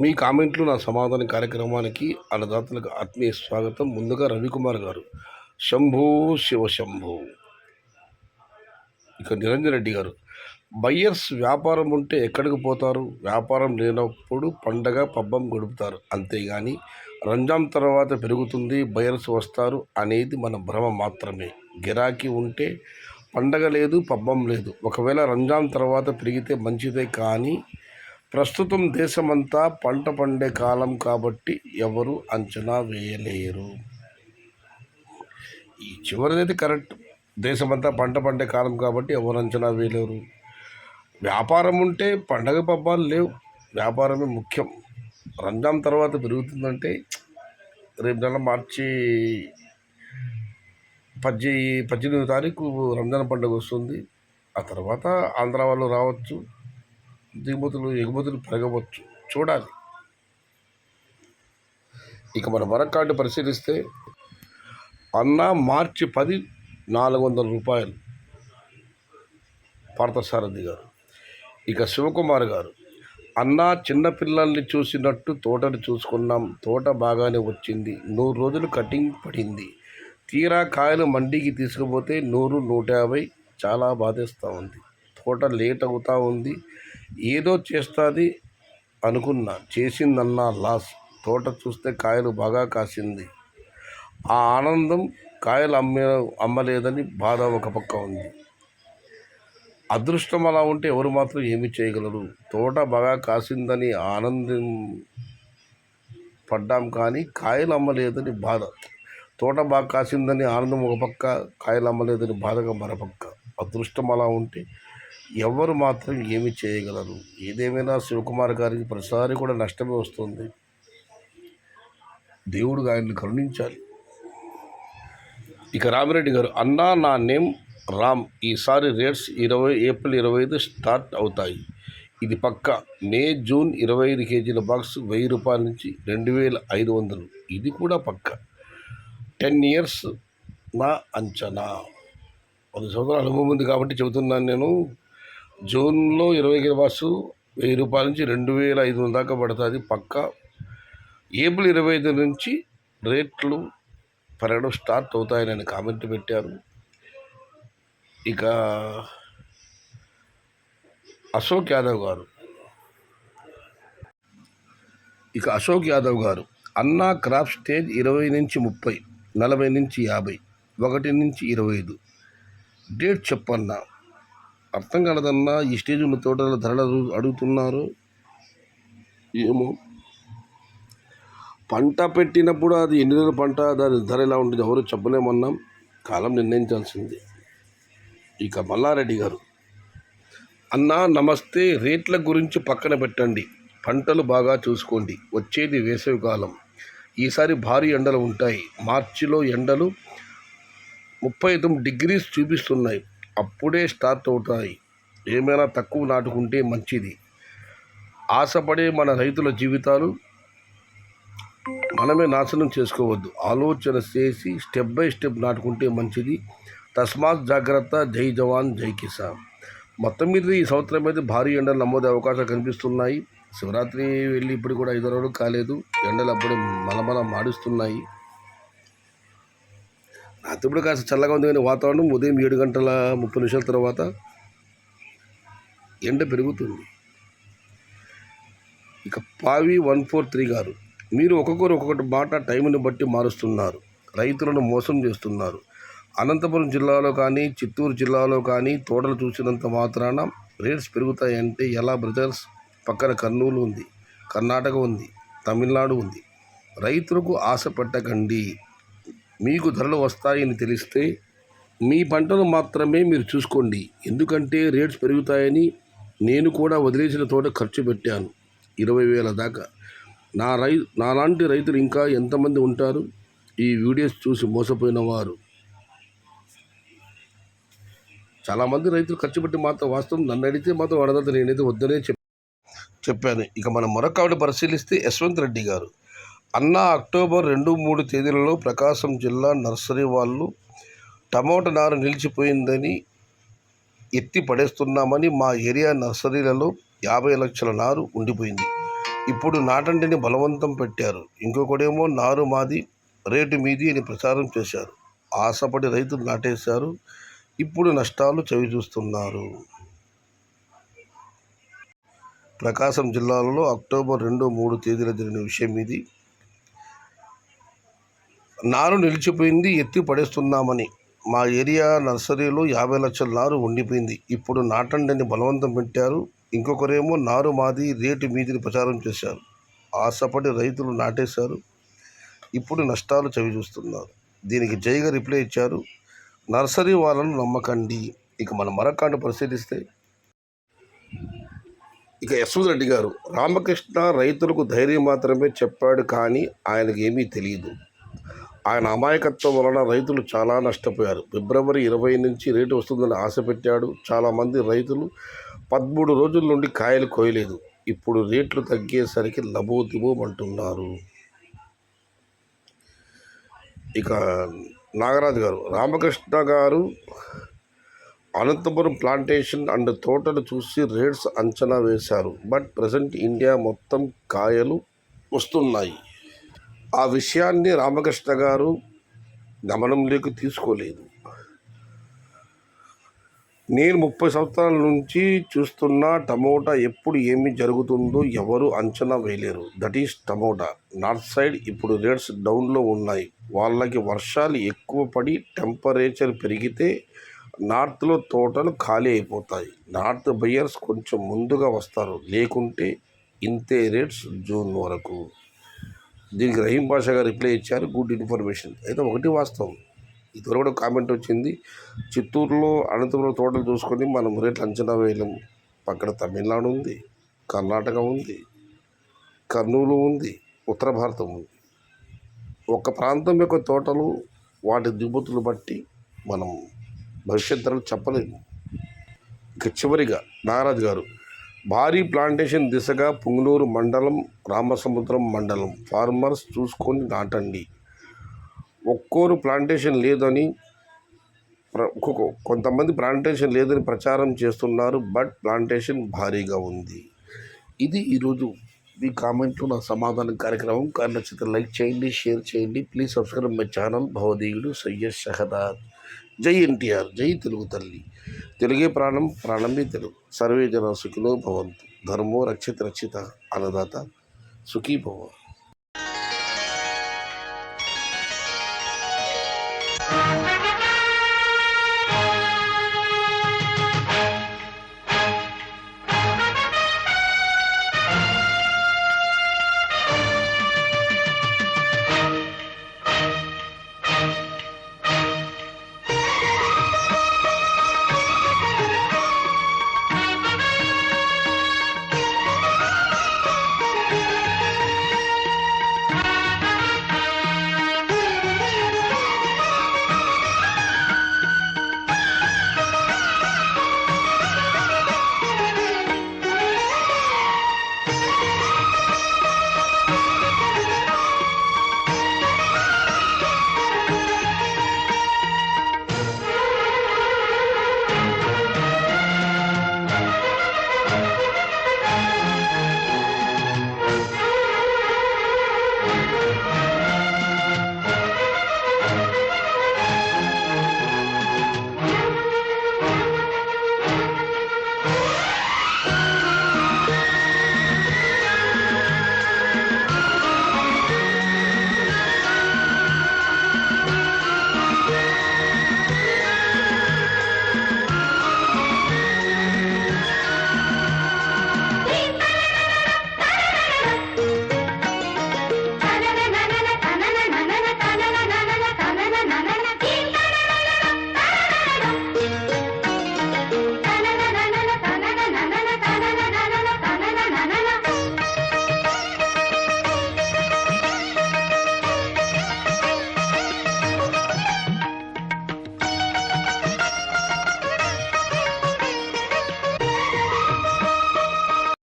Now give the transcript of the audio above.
మీ కామెంట్లు నా సమాధాన కార్యక్రమానికి అన్నదాతలకు ఆత్మీయ స్వాగతం. ముందుగా రవికుమార్ గారు, శంభూ శివ శంభూ. ఇక నిరంజన్ రెడ్డి గారు, బయ్యర్స్ వ్యాపారం ఉంటే ఎక్కడికి పోతారు? వ్యాపారం లేనప్పుడు పండగ పబ్బం గడుపుతారు, అంతేగాని రంజాన్ తర్వాత పెరుగుతుంది బయ్యర్స్ వస్తారు అనేది మన భ్రమ మాత్రమే. గిరాకీ ఉంటే పండగ లేదు, పబ్బం లేదు. ఒకవేళ రంజాన్ తర్వాత పెరిగితే మంచిదే, కానీ ప్రస్తుతం దేశమంతా పంట పండే కాలం కాబట్టి ఎవరు అంచనా వేయలేరు. ఈ చివరిదైతే కరెక్ట్. దేశమంతా పంట పండే కాలం కాబట్టి ఎవరు అంచనా వేయలేరు. వ్యాపారం ఉంటే పండగ పబ్బాలు లేవు, వ్యాపారమే ముఖ్యం. రంజాన్ తర్వాత పెరుగుతుందంటే రేపు నెల మార్చి 18వ తారీఖు రంజాన్ పండుగ వస్తుంది. ఆ తర్వాత ఆంధ్ర వాళ్ళు రావచ్చు, ఎగుమతులు పెరగవచ్చు, చూడాలి. ఇక మన వరకు కార్డు పరిశీలిస్తే అన్నా మార్చి 10 400 రూపాయలు పార్థసారథి గారు. ఇక శివకుమార్ గారు, అన్నా చిన్నపిల్లల్ని చూసినట్టు తోటను చూసుకున్నాం, తోట బాగానే వచ్చింది, 100 రోజులు కటింగ్ పడింది, తీరా కాయలు మండికి తీసుకుపోతే 100 150, చాలా బాధేస్తూ ఉంది. తోట లేట్ అవుతూ ఉంది, ఏదో చేస్తుంది అనుకున్నా, చేసిందన్నా లాస్. తోట చూస్తే కాయలు బాగా కాసింది, ఆ ఆనందం. కాయలు అమ్మలేదని బాధ ఒక పక్క ఉంది. అదృష్టం అలా ఉంటే ఎవరు మాత్రం ఏమి చేయగలరు? తోట బాగా కాసిందని ఆనందం పడ్డాం, కానీ కాయలు అమ్మలేదని బాధ. తోట బాగా కాసిందని ఆనందం ఒక పక్క, కాయలు అమ్మలేదని బాధగా మరపక్క. అదృష్టం అలా ఉంటే ఎవరు మాత్రం ఏమి చేయగలరు? ఏదేమైనా శివకుమార్ గారికి ప్రతిసారి కూడా నష్టమే వస్తుంది. దేవుడు ఆయన్ని కరుణించాలి. ఇక రామిరెడ్డి గారు, అన్నా నా నేమ్ రామ్, ఈసారి రేట్స్ ఏప్రిల్ 25 స్టార్ట్ అవుతాయి, ఇది పక్క. మే జూన్ 25 కేజీల బాక్స్ 1000 రూపాయల నుంచి 2500, ఇది కూడా పక్క. 10 years నా అంచనా. 10 సంవత్సరాల అనుభవం ఉంది కాబట్టి చెబుతున్నాను నేను. జూన్లో 20 కేజీల బాక్సు 1000 రూపాయల నుంచి 2500 దాకా పడుతుంది పక్క. ఏప్రిల్ 25 నుంచి రేట్లు పెరగడం స్టార్ట్ అవుతాయని ఆయన కామెంట్ పెట్టారు. ఇక అశోక్ యాదవ్ గారు, అన్నా క్రాప్ స్టేజ్ 20 నుంచి 30, 40 నుంచి 50, 1 నుంచి 25, డేట్ చెప్పన్నా. అర్థం కాలేదన్నా, ఈ స్టేజ్ ఉన్న తోటల ధరలు అడుగుతున్నారు ఏమో. పంట పెట్టినప్పుడు అది ఎన్ని రోజుల పంట, దాని ధర ఎలా ఉంటుంది ఎవరు చెప్పలేమన్నాం, కాలం నిర్ణయించాల్సింది. ఇక మల్లారెడ్డి గారు, అన్నా నమస్తే, రేట్ల గురించి పక్కన పెట్టండి, పంటలు బాగా చూసుకోండి, వచ్చేది వేసవికాలం, ఈసారి భారీ ఎండలు ఉంటాయి. మార్చిలో ఎండలు 39 degrees చూపిస్తున్నాయి, అప్పుడే స్టార్ట్ అవుతాయి. ఏమైనా తక్కువ నాటుకుంటే మంచిది. ఆశపడే మన రైతుల జీవితాలు మనమే నాశనం చేసుకోవద్దు, ఆలోచన చేసి స్టెప్ బై స్టెప్ నాటుకుంటే మంచిది. తస్మాత్ జాగ్రత్త, జై జవాన్ జై కిసాన్. మొత్తం మీద ఈ సంవత్సరం అయితే భారీ ఎండలు నమోదే అవకాశాలు కనిపిస్తున్నాయి. శివరాత్రి వెళ్ళి ఇప్పుడు కూడా 5 రోజులు కాలేదు, ఎండలు అప్పుడు మలమల మాడుస్తున్నాయి. రాత్రి కూడా కాస్త చల్లగా ఉంది, కానీ వాతావరణం ఉదయం 7:30 తర్వాత ఎండ పెరుగుతుంది. ఇక పావి 143 గారు, మీరు ఒక్కొక్కటి మాట టైంని బట్టి మారుస్తున్నారు, రైతులను మోసం చేస్తున్నారు. అనంతపురం జిల్లాలో కానీ చిత్తూరు జిల్లాలో కానీ తోటలు చూసినంత మాత్రాన రేట్స్ పెరుగుతాయంటే ఎలా బ్రదర్స్? పక్కన కర్నూలు ఉంది, కర్ణాటక ఉంది, తమిళనాడు ఉంది. రైతులకు ఆశ పెట్టకండి. మీకు ధరలు వస్తాయని తెలిస్తే మీ పంటను మాత్రమే మీరు చూసుకోండి. ఎందుకంటే రేట్స్ పెరుగుతాయని నేను కూడా వదిలేసిన తోట ఖర్చు పెట్టాను 20,000 దాకా. నాలాంటి రైతులు ఇంకా ఎంతమంది ఉంటారు? ఈ వీడియోస్ చూసి మోసపోయిన వారు చాలామంది రైతులు ఖర్చు పెట్టి మాత్రం వాస్తవం. నన్ను అడిగితే మాత్రం వడదంతా నేనైతే వద్దనే చెప్పాను. ఇక మనం మరొక పరిశీలిస్తే యశ్వంత్ రెడ్డి గారు, అన్నా అక్టోబర్ 2-3 తేదీలలో ప్రకాశం జిల్లా నర్సరీ వాళ్ళు టమోటా నారు నిలిచిపోయిందని ఎత్తి పడేస్తున్నామని మా ఏరియా నర్సరీలలో 50 లక్షల నారు ఉండిపోయింది. ఇప్పుడు నాటండిని బలవంతం పెట్టారు. ఇంకొకడేమో నారు మాది రేటు మీది అని ప్రచారం చేశారు. ఆశపడి రైతులు నాటేశారు. ఇప్పుడు నష్టాలు చవిచూస్తున్నారు. ప్రకాశం జిల్లాలో అక్టోబర్ 2, 3 తేదీన జరిగిన విషయం ఇది. నారు నిలిచిపోయింది, ఎత్తి పడేస్తున్నామని మా ఏరియా నర్సరీలో 50 లక్షల నారు ఉండిపోయింది. ఇప్పుడు నాటండిని బలవంతం పెట్టారు. ఇంకొకరేమో నారు మాది రేటు మీదిని ప్రచారం చేశారు. ఆశపడి రైతులు నాటేశారు. ఇప్పుడు నష్టాలు చవిచూస్తున్నారు. దీనికి జైగా రిప్లై ఇచ్చారు, నర్సరీ వాళ్ళను నమ్మకండి. ఇక మన మరొకటి పరిశీలిస్తే, ఇక యశ్వంత్ రెడ్డి గారు, రామకృష్ణ రైతులకు ధైర్యం మాత్రమే చెప్పాడు, కానీ ఆయనకి ఏమీ తెలియదు. ఆయన అమాయకత్వం వలన రైతులు చాలా నష్టపోయారు. ఫిబ్రవరి 20 నుంచి రేటు వస్తుందని ఆశ పెట్టాడు. చాలామంది రైతులు 13 రోజుల నుండి కాయలు కోయలేదు. ఇప్పుడు రేట్లు తగ్గేసరికి లబోదిబోమంటున్నారు. ఇక నాగరాజు గారు, రామకృష్ణ గారు అనంతపురం ప్లాంటేషన్ అండ్ తోటలు చూసి రేట్స్ అంచనా వేశారు. బట్ ప్రజెంట్ ఇండియా మొత్తం కాయలు వస్తున్నాయి. ఆ విషయాన్ని రామకృష్ణ గారు గమనంలోకి తీసుకోలేదు. నేను 30 సంవత్సరాల నుంచి చూస్తున్న టమోటా ఎప్పుడు ఏమి జరుగుతుందో ఎవరు అంచనా వేయలేరు. That is tomato. North side ఇప్పుడు రేట్స్ డౌన్లో ఉన్నాయి. వాళ్ళకి వర్షాలు ఎక్కువ పడి టెంపరేచర్ పెరిగితే నార్త్లో తోటలు ఖాళీ అయిపోతాయి. నార్త్ బయర్స్ కొంచెం ముందుగా వస్తారు, లేకుంటే ఇంతే రేట్స్ జూన్ వరకు. దీనికి రహీం పాషా గారు రిప్లై ఇచ్చారు, గుడ్ ఇన్ఫర్మేషన్. అయితే ఒకటి వాస్తవం, ఇదివరకు కూడా కామెంట్ వచ్చింది, చిత్తూరులో అనంతపురం తోటలు చూసుకొని మనం రేట్లు అంచనా వేయలేము. పక్కన తమిళనాడు ఉంది, కర్ణాటక ఉంది, కర్నూలు ఉంది, ఉత్తర భారతం ఉంది. ఒక ప్రాంతం యొక్క తోటలు వాటి దిగుబతులు బట్టి మనం భవిష్యత్ ధరలు చెప్పలేము. ఇక చివరిగా నాగరాజు గారు, భారీ ప్లాంటేషన్ దిశగా పుంగనూరు మండలం, రామసముద్రం మండలం ఫార్మర్స్ చూసుకొని నాటండి. ఒక్కోరు ప్లాంటేషన్ లేదని కొంతమంది ప్లాంటేషన్ లేదని ప్రచారం చేస్తున్నారు. బట్ ప్లాంటేషన్ భారీగా ఉంది. ఇది ఈరోజు మీ కామెంట్లో నా సమాధానం కార్యక్రమం. కానీ నచ్చితే లైక్ చేయండి, షేర్ చేయండి. Please subscribe my channel. భవదీయుడు సయ్యద్ షహదాద్. జై ఎన్టీఆర్, జై తెలుగు తల్లి. తెలుగే ప్రాణం, ప్రాణమే తెలుగు. సర్వే జన సుఖినో భవంతు. ధర్మో రక్షిత రక్షిత. అన్నదాత సుఖీ భవ.